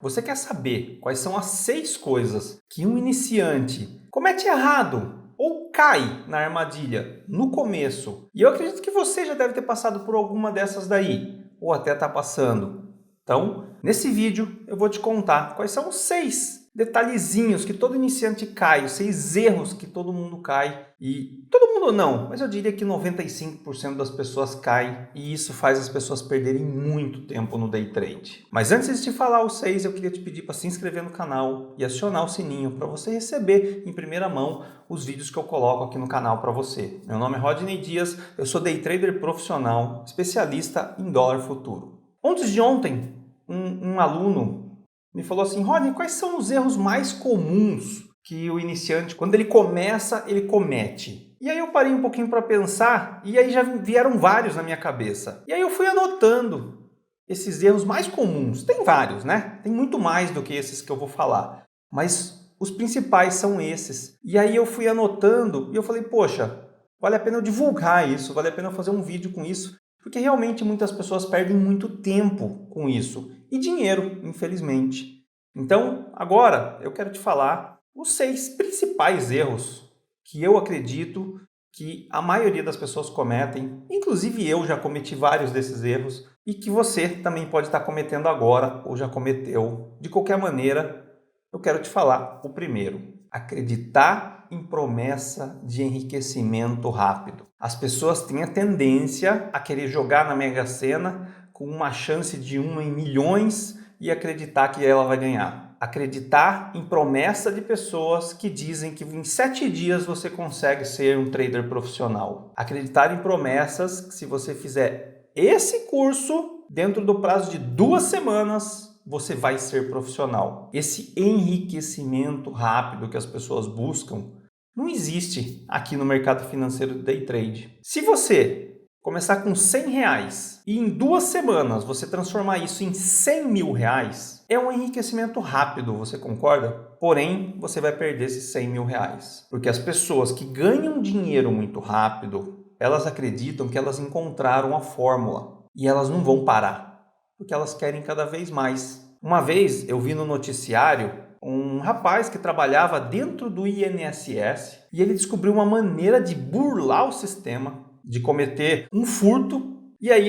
Você quer saber quais são as 6 coisas que um iniciante comete errado ou cai na armadilha no começo? E eu acredito que você já deve ter passado por alguma dessas daí, ou até está passando. Então, nesse vídeo eu vou te contar quais são os 6 detalhezinhos que todo iniciante cai, os 6 erros que todo mundo cai. E todo mundo não, mas eu diria que 95% das pessoas caem e isso faz as pessoas perderem muito tempo no day trade. Mas antes de te falar os 6, eu queria te pedir para se inscrever no canal e acionar o sininho para você receber em primeira mão os vídeos que eu coloco aqui no canal para você. Meu nome é Rodney Dias, eu sou day trader profissional, especialista em dólar futuro. Antes de ontem, um aluno me falou assim: Rodney, quais são os erros mais comuns que o iniciante, quando ele começa, ele comete? E aí eu parei um pouquinho para pensar e aí já vieram vários na minha cabeça. E aí eu fui anotando esses erros mais comuns. Tem vários, né? Tem muito mais do que esses que eu vou falar. Mas os principais são esses. E aí eu fui anotando e eu falei, poxa, vale a pena eu divulgar isso, vale a pena eu fazer um vídeo com isso, porque realmente muitas pessoas perdem muito tempo com isso. E dinheiro, infelizmente. Então, agora eu quero te falar os 6 principais erros que eu acredito que a maioria das pessoas cometem, inclusive eu já cometi vários desses erros, e que você também pode estar cometendo agora ou já cometeu. De qualquer maneira, eu quero te falar o primeiro: acreditar em promessa de enriquecimento rápido. As pessoas têm a tendência a querer jogar na Mega Sena com uma chance de 1 em milhões e acreditar que ela vai ganhar. Acreditar em promessa de pessoas que dizem que em 7 dias você consegue ser um trader profissional. Acreditar em promessas que se você fizer esse curso, dentro do prazo de 2 semanas, você vai ser profissional. Esse enriquecimento rápido que as pessoas buscam não existe aqui no mercado financeiro do day trade. Se você começar com R$100 e em 2 semanas você transformar isso em R$100.000, é um enriquecimento rápido, você concorda? Porém, você vai perder esses R$100.000. Porque as pessoas que ganham dinheiro muito rápido, elas acreditam que elas encontraram a fórmula e elas não vão parar, porque elas querem cada vez mais. Uma vez eu vi no noticiário um rapaz que trabalhava dentro do INSS e ele descobriu uma maneira de burlar o sistema, de cometer um furto, e aí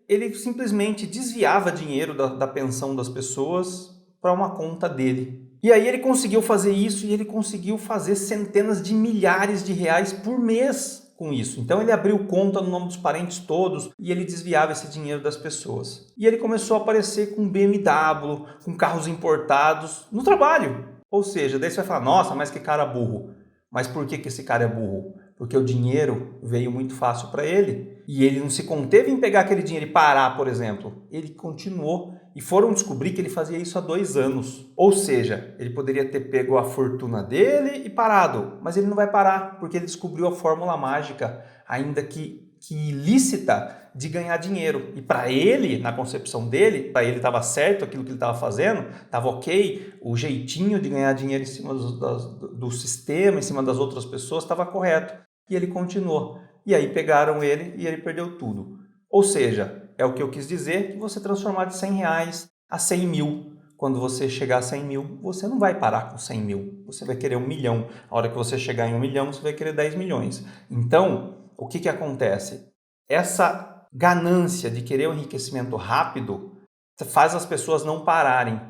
ele simplesmente desviava dinheiro da pensão das pessoas para uma conta dele. E aí ele conseguiu fazer isso e ele conseguiu fazer centenas de milhares de reais por mês com isso. Então ele abriu conta no nome dos parentes todos e ele desviava esse dinheiro das pessoas. E ele começou a aparecer com BMW, com carros importados no trabalho. Ou seja, daí você vai falar, nossa, mas que cara burro. Mas por que esse cara é burro? Porque o dinheiro veio muito fácil para ele e ele não se conteve em pegar aquele dinheiro e parar, por exemplo. Ele continuou e foram descobrir que ele fazia isso há 2 anos. Ou seja, ele poderia ter pego a fortuna dele e parado, mas ele não vai parar porque ele descobriu a fórmula mágica, ainda que ilícita, de ganhar dinheiro. E para ele, na concepção dele, para ele estava certo aquilo que ele estava fazendo, estava ok, o jeitinho de ganhar dinheiro em cima do sistema, em cima das outras pessoas, estava correto. E ele continuou. E aí pegaram ele e ele perdeu tudo. Ou seja, é o que eu quis dizer, que você transformar de R$100 a 100 mil. Quando você chegar a 100 mil, você não vai parar com 100 mil. Você vai querer 1 milhão. A hora que você chegar em 1 milhão, você vai querer 10 milhões. Então, o que acontece? Essa ganância de querer um enriquecimento rápido faz as pessoas não pararem.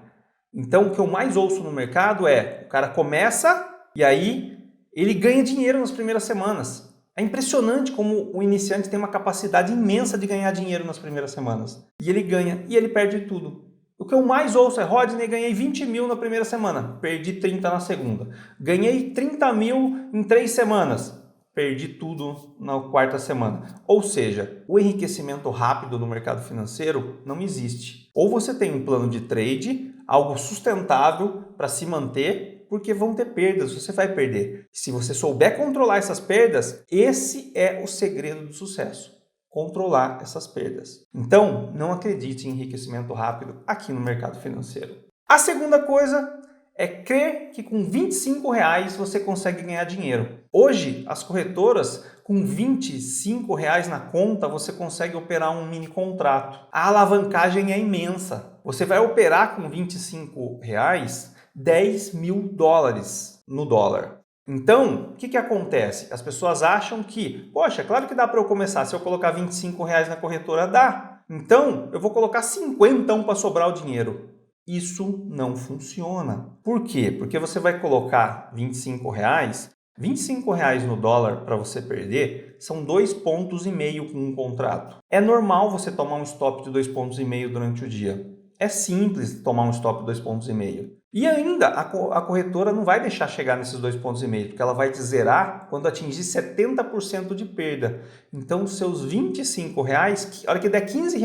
Então, o que eu mais ouço no mercado é, o cara começa e aí ele ganha dinheiro nas primeiras semanas. É impressionante como o iniciante tem uma capacidade imensa de ganhar dinheiro nas primeiras semanas. E ele ganha e ele perde tudo. O que eu mais ouço é, Rodney, ganhei 20 mil na primeira semana, perdi 30 na segunda. Ganhei 30 mil em 3 semanas, perdi tudo na 4ª semana. Ou seja, o enriquecimento rápido no mercado financeiro não existe. Ou você tem um plano de trade, algo sustentável para se manter, porque vão ter perdas, você vai perder. Se você souber controlar essas perdas, esse é o segredo do sucesso. Controlar essas perdas. Então, não acredite em enriquecimento rápido aqui no mercado financeiro. A segunda coisa é crer que com R$25 você consegue ganhar dinheiro. Hoje, as corretoras, com R$25 na conta, você consegue operar um mini contrato. A alavancagem é imensa. Você vai operar com R$ 25 $10.000 no dólar. Então, o que acontece? As pessoas acham que, poxa, claro que dá para eu começar. Se eu colocar R$ 25 na corretora, dá. Então, eu vou colocar 50 para sobrar o dinheiro. Isso não funciona. Por quê? Porque você vai colocar R$ 25 reais no dólar para você perder são 2,5 pontos com um contrato. É normal você tomar um stop de 2,5 pontos durante o dia. É simples tomar um stop de 2,5 pontos. E ainda a corretora não vai deixar chegar nesses 2,5 pontos, porque ela vai te zerar quando atingir 70% de perda. Então, seus R$ 25, a hora que der R$ 15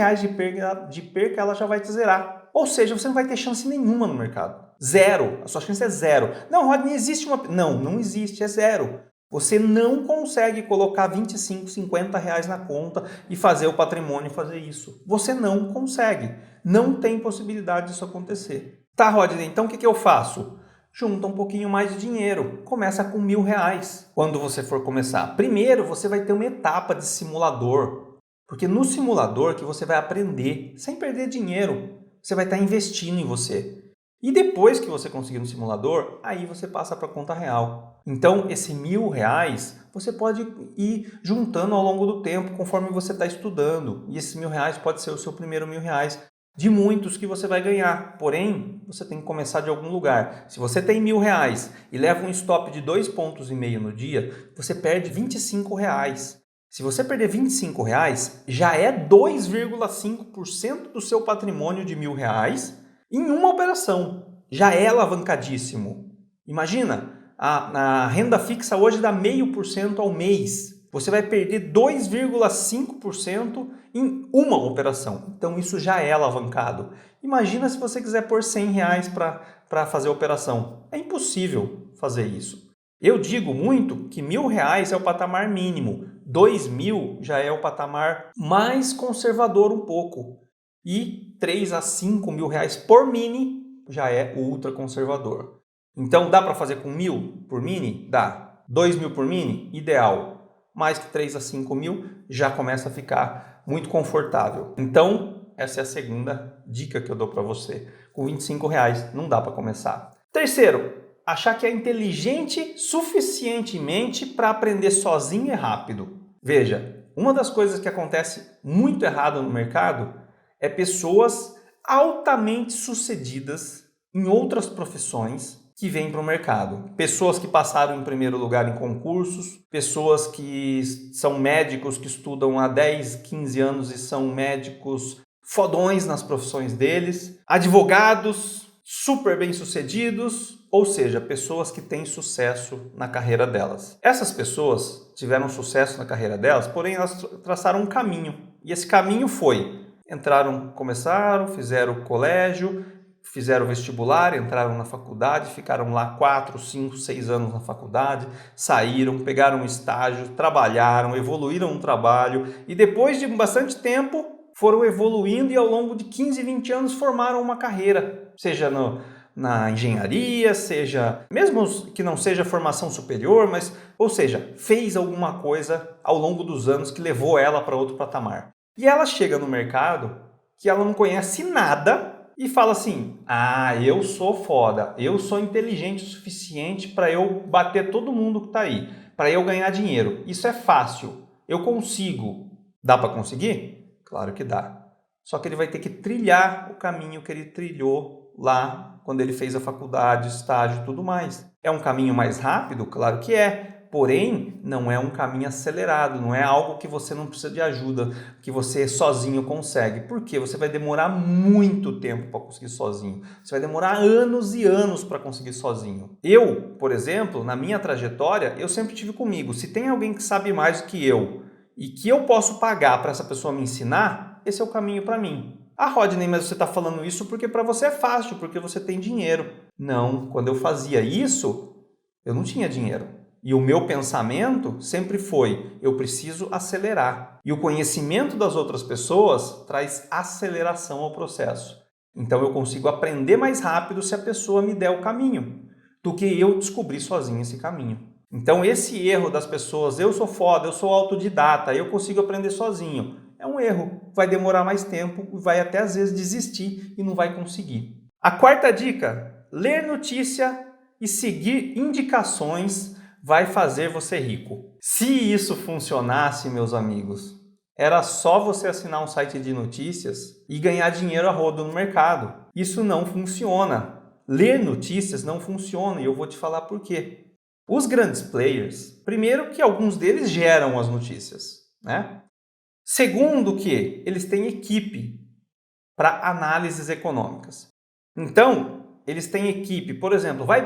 de perca, ela já vai te zerar. Ou seja, você não vai ter chance nenhuma no mercado. Zero. A sua chance é zero. Não, Rodney, existe uma... Não existe, é zero. Você não consegue colocar 25, 50 reais na conta e fazer o patrimônio fazer isso. Você não consegue. Não tem possibilidade disso acontecer. Tá, Rodney, então o que eu faço? Junta um pouquinho mais de dinheiro. Começa com R$ 1.000 quando você for começar. Primeiro, você vai ter uma etapa de simulador. Porque no simulador que você vai aprender sem perder dinheiro. Você vai estar investindo em você. E depois que você conseguir no simulador, aí você passa para a conta real. Então, esse R$ 1.000 você pode ir juntando ao longo do tempo, conforme você está estudando. E esses R$ 1.000 pode ser o seu primeiro R$ 1.000 de muitos que você vai ganhar. Porém, você tem que começar de algum lugar. Se você tem R$ 1.000 e leva um stop de 2,5 pontos no dia, você perde R$ 25. Se você perder R$ 25, já é 2,5% do seu patrimônio de R$ 1.000 em uma operação. Já é alavancadíssimo. Imagina, a renda fixa hoje dá 0,5% ao mês. Você vai perder 2,5% em uma operação. Então isso já é alavancado. Imagina se você quiser pôr R$ 100 para fazer a operação. É impossível fazer isso. Eu digo muito que R$ 1.000 é o patamar mínimo. 2.000 já é o patamar mais conservador um pouco. E 3 a 5 mil reais por mini já é ultra conservador. Então dá para fazer com 1.000 por mini? Dá. 2.000 por mini? Ideal. Mais que 3 a 5 mil já começa a ficar muito confortável. Então essa é a segunda dica que eu dou para você. Com R$ 25 não dá para começar. Terceiro, achar que é inteligente suficientemente para aprender sozinho e rápido. Veja, uma das coisas que acontece muito errado no mercado é pessoas altamente sucedidas em outras profissões que vêm para o mercado. Pessoas que passaram em primeiro lugar em concursos, pessoas que são médicos que estudam há 10, 15 anos e são médicos fodões nas profissões deles, advogados super bem-sucedidos, ou seja, pessoas que têm sucesso na carreira delas. Essas pessoas tiveram sucesso na carreira delas, porém elas traçaram um caminho. E esse caminho foi: começaram, fizeram colégio, fizeram vestibular, entraram na faculdade, ficaram lá 4, 5, 6 anos na faculdade, saíram, pegaram um estágio, trabalharam, evoluíram no trabalho e depois de bastante tempo foram evoluindo e ao longo de 15, 20 anos formaram uma carreira, seja na engenharia, seja, mesmo que não seja formação superior, mas, ou seja, fez alguma coisa ao longo dos anos que levou ela para outro patamar. E ela chega no mercado que ela não conhece nada e fala assim: eu sou foda, eu sou inteligente o suficiente para eu bater todo mundo que está aí, para eu ganhar dinheiro. Isso é fácil, eu consigo. Dá para conseguir? Claro que dá. Só que ele vai ter que trilhar o caminho que ele trilhou lá quando ele fez a faculdade, estágio e tudo mais. É um caminho mais rápido? Claro que é. Porém, não é um caminho acelerado, não é algo que você não precisa de ajuda, que você sozinho consegue. Porque você vai demorar muito tempo para conseguir sozinho. Você vai demorar anos e anos para conseguir sozinho. Eu, por exemplo, na minha trajetória, eu sempre tive comigo: se tem alguém que sabe mais do que eu e que eu posso pagar para essa pessoa me ensinar, esse é o caminho para mim. Rodney, mas você está falando isso porque para você é fácil, porque você tem dinheiro. Não, quando eu fazia isso, eu não tinha dinheiro. E o meu pensamento sempre foi: eu preciso acelerar. E o conhecimento das outras pessoas traz aceleração ao processo. Então eu consigo aprender mais rápido se a pessoa me der o caminho, do que eu descobrir sozinho esse caminho. Então esse erro das pessoas: eu sou foda, eu sou autodidata, eu consigo aprender sozinho. é um erro. Vai demorar mais tempo, vai até às vezes desistir e não vai conseguir. A quarta dica, ler notícia e seguir indicações vai fazer você rico. Se isso funcionasse, meus amigos, era só você assinar um site de notícias e ganhar dinheiro a rodo no mercado. Isso não funciona. Ler notícias não funciona e eu vou te falar por quê. Os grandes players, primeiro que alguns deles geram as notícias, né? Segundo que eles têm equipe para análises econômicas. Então, eles têm equipe, por exemplo, vai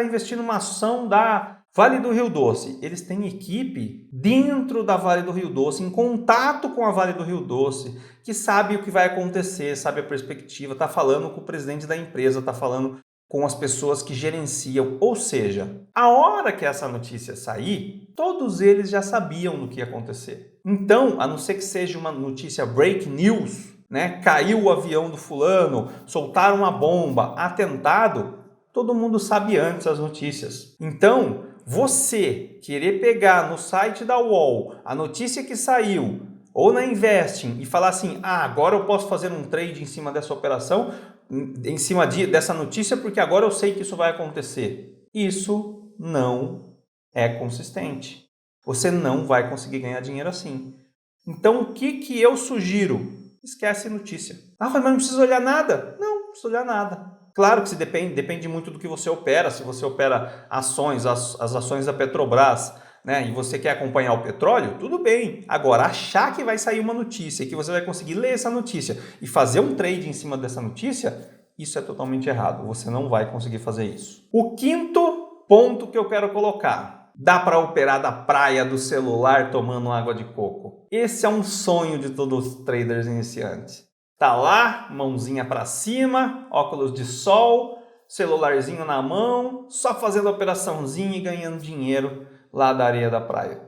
investir numa ação da Vale do Rio Doce. Eles têm equipe dentro da Vale do Rio Doce, em contato com a Vale do Rio Doce, que sabe o que vai acontecer, sabe a perspectiva, está falando com o presidente da empresa, está falando com as pessoas que gerenciam. Ou seja, a hora que essa notícia sair, todos eles já sabiam do que ia acontecer. Então, a não ser que seja uma notícia break news, né? Caiu o avião do fulano, soltaram uma bomba, atentado, todo mundo sabe antes as notícias. Então, você querer pegar no site da UOL a notícia que saiu, ou na Investing, e falar assim, agora eu posso fazer um trade em cima dessa operação, em cima dessa notícia, porque agora eu sei que isso vai acontecer. Isso não é consistente. Você não vai conseguir ganhar dinheiro assim. Então, o que eu sugiro? Esquece notícia. Mas não precisa olhar nada? Não precisa olhar nada. Claro que depende muito do que você opera. Se você opera ações, as ações da Petrobras, né, e você quer acompanhar o petróleo, tudo bem. Agora, achar que vai sair uma notícia e que você vai conseguir ler essa notícia e fazer um trade em cima dessa notícia, isso é totalmente errado. Você não vai conseguir fazer isso. O quinto ponto que eu quero colocar. Dá para operar da praia do celular tomando água de coco. Esse é um sonho de todos os traders iniciantes. Tá lá, mãozinha para cima, óculos de sol, celularzinho na mão, só fazendo operaçãozinha e ganhando dinheiro lá da areia da praia.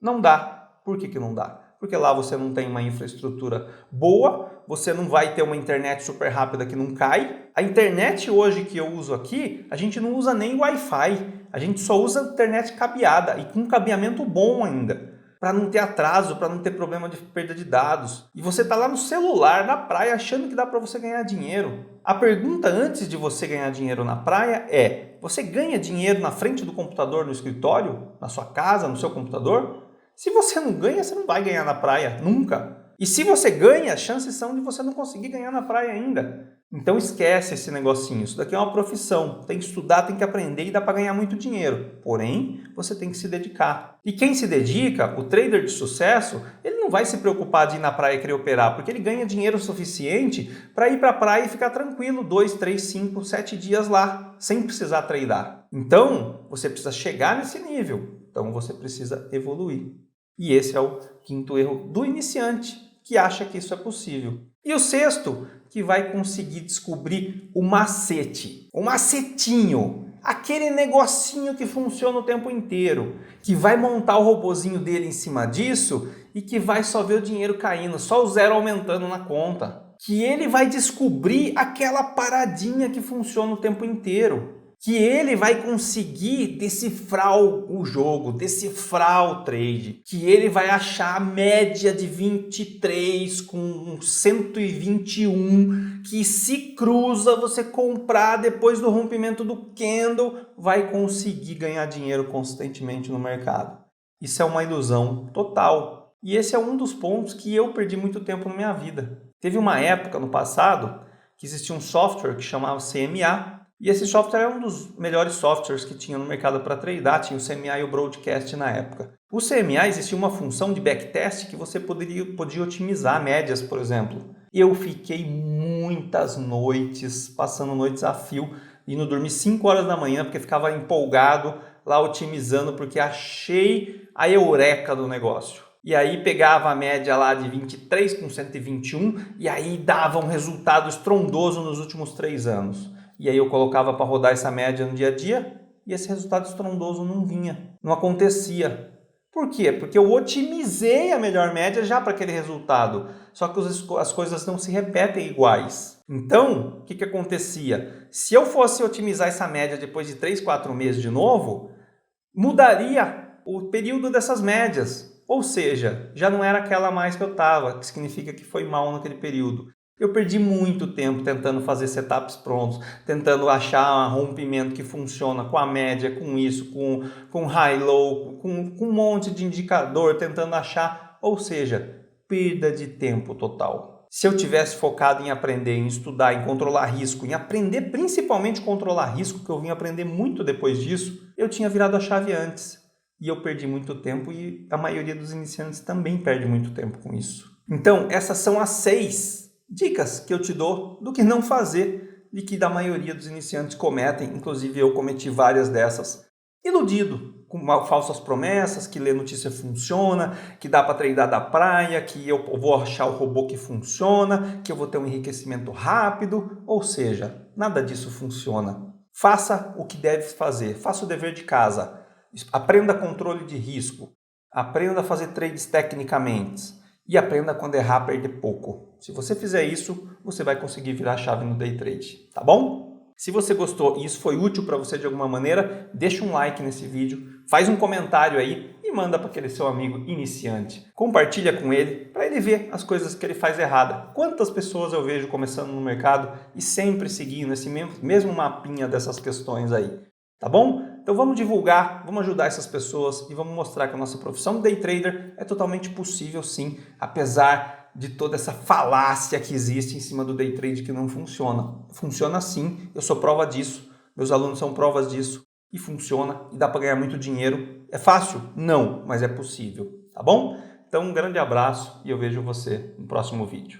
Não dá. Por que não dá? Porque lá você não tem uma infraestrutura boa, você não vai ter uma internet super rápida que não cai. A internet hoje que eu uso aqui, a gente não usa nem Wi-Fi, a gente só usa internet cabeada e com cabeamento bom ainda, para não ter atraso, para não ter problema de perda de dados. E você está lá no celular, na praia, achando que dá para você ganhar dinheiro. A pergunta antes de você ganhar dinheiro na praia é: você ganha dinheiro na frente do computador no escritório, na sua casa, no seu computador? Se você não ganha, você não vai ganhar na praia, nunca. E se você ganha, as chances são de você não conseguir ganhar na praia ainda. Então esquece esse negocinho, isso daqui é uma profissão, tem que estudar, tem que aprender e dá para ganhar muito dinheiro. Porém, você tem que se dedicar. E quem se dedica, o trader de sucesso, ele não vai se preocupar de ir na praia e querer operar, porque ele ganha dinheiro suficiente para ir para a praia e ficar tranquilo 2, 3, 5, 7 dias lá, sem precisar tradar. Então, você precisa chegar nesse nível, então você precisa evoluir. E esse é o quinto erro do iniciante, que acha que isso é possível. E o sexto, que vai conseguir descobrir o macete, o macetinho, aquele negocinho que funciona o tempo inteiro, que vai montar o robozinho dele em cima disso e que vai só ver o dinheiro caindo, só o zero aumentando na conta. Que ele vai descobrir aquela paradinha que funciona o tempo inteiro. Que ele vai conseguir decifrar o jogo, decifrar o trade, que ele vai achar a média de 23 com 121, que se cruza, você comprar depois do rompimento do candle, vai conseguir ganhar dinheiro consistentemente no mercado. Isso é uma ilusão total. E esse é um dos pontos que eu perdi muito tempo na minha vida. Teve uma época no passado que existia um software que chamava CMA, e esse software é um dos melhores softwares que tinha no mercado para tradar, tinha o CMA e o Broadcast na época. O CMA existia uma função de backtest que você podia otimizar médias, por exemplo. Eu fiquei muitas noites, passando noites a fio, indo dormir 5 horas da manhã, porque ficava empolgado lá otimizando, porque achei a eureka do negócio. E aí pegava a média lá de 23 com 121 e aí dava um resultado estrondoso nos últimos 3 anos. E aí eu colocava para rodar essa média no dia a dia e esse resultado estrondoso não vinha, não acontecia. Por quê? Porque eu otimizei a melhor média já para aquele resultado, só que as coisas não se repetem iguais. Então, o que acontecia? Se eu fosse otimizar essa média depois de 3, 4 meses de novo, mudaria o período dessas médias. Ou seja, já não era aquela mais que eu estava, que significa que foi mal naquele período. Eu perdi muito tempo tentando fazer setups prontos, tentando achar um rompimento que funciona com a média, com isso, com high-low, com um monte de indicador, tentando achar, ou seja, perda de tempo total. Se eu tivesse focado em aprender, em estudar, em controlar risco, em aprender principalmente controlar risco, que eu vim aprender muito depois disso, eu tinha virado a chave antes. E eu perdi muito tempo e a maioria dos iniciantes também perde muito tempo com isso. Então, essas são as 6 dicas que eu te dou do que não fazer e que da maioria dos iniciantes cometem, inclusive eu cometi várias dessas. Iludido, com falsas promessas, que ler notícia funciona, que dá para treinar da praia, que eu vou achar o robô que funciona, que eu vou ter um enriquecimento rápido, ou seja, nada disso funciona. Faça o que deve fazer, faça o dever de casa, aprenda controle de risco, aprenda a fazer trades tecnicamente e aprenda quando errar a perder pouco. Se você fizer isso, você vai conseguir virar a chave no day trade, tá bom? Se você gostou e isso foi útil para você de alguma maneira, deixa um like nesse vídeo, faz um comentário aí e manda para aquele seu amigo iniciante. Compartilha com ele para ele ver as coisas que ele faz errada. Quantas pessoas eu vejo começando no mercado e sempre seguindo esse mesmo mapinha dessas questões aí, tá bom? Então vamos divulgar, vamos ajudar essas pessoas e vamos mostrar que a nossa profissão de day trader é totalmente possível sim, apesar de toda essa falácia que existe em cima do day trade que não funciona. Funciona sim, eu sou prova disso, meus alunos são provas disso e funciona e dá para ganhar muito dinheiro. É fácil? Não, mas é possível, tá bom? Então um grande abraço e eu vejo você no próximo vídeo.